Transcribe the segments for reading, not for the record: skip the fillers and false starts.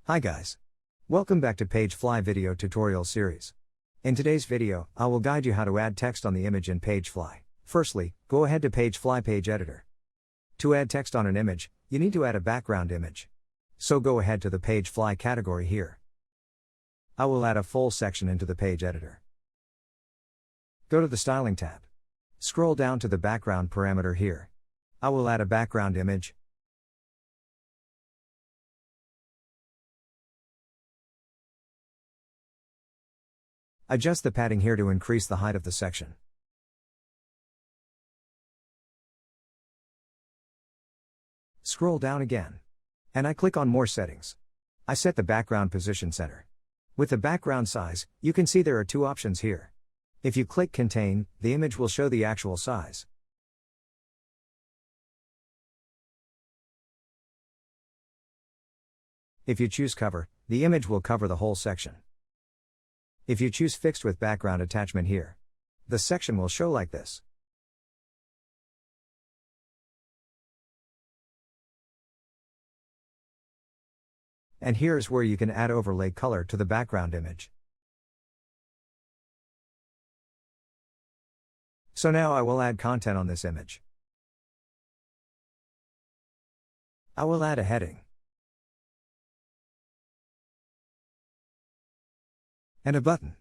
Hi guys. Welcome back to PageFly video tutorial series. In today's video, I will guide you how to add text on the image in PageFly. Firstly, go ahead to PageFly Page Editor. To add text on an image, you need to add a background image. So go ahead to the PageFly category here. I will add a full section into the page editor. Go to the Styling tab. Scroll down to the background parameter here. I will add a background image. Adjust the padding here to increase the height of the section. Scroll down again. And I click on More Settings. I set the background position center. With the background size, you can see there are two options here. If you click Contain, the image will show the actual size. If you choose Cover, the image will cover the whole section. If you choose Fixed with background attachment here, the section will show like this. And here is where you can add overlay color to the background image. So now I will add content on this image. I will add a heading. And a button.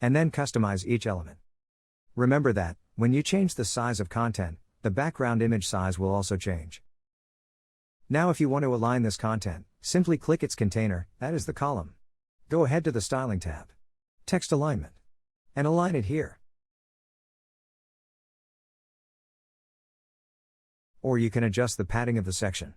And then customize each element. Remember that, when you change the size of content, the background image size will also change. Now if you want to align this content, simply click its container, that is the column. Go ahead to the Styling tab. Text Alignment. And align it here. Or you can adjust the padding of the section.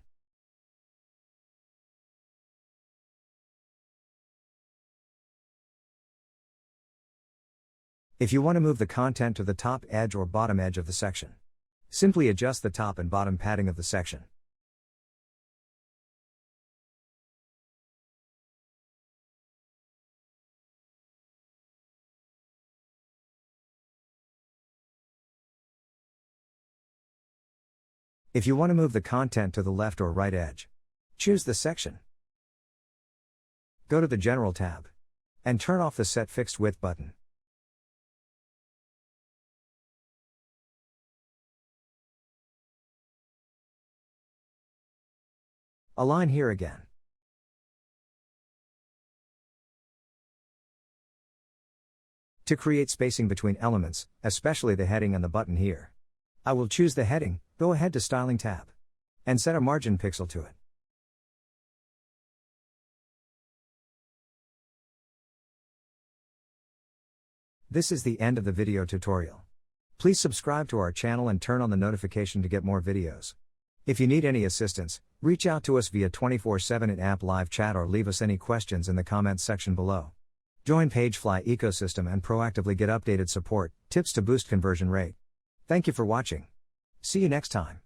If you want to move the content to the top edge or bottom edge of the section, simply adjust the top and bottom padding of the section. If you want to move the content to the left or right edge, choose the section. Go to the General tab. And turn off the Set Fixed Width button. Align here again. To create spacing between elements, especially the heading and the button here, I will choose the heading, go ahead to Styling tab. And set a margin pixel to it. This is the end of the video tutorial. Please subscribe to our channel and turn on the notification to get more videos. If you need any assistance, reach out to us via 24/7 in-app live chat or leave us any questions in the comments section below. Join PageFly ecosystem and proactively get updated support, tips to boost conversion rate. Thank you for watching. See you next time.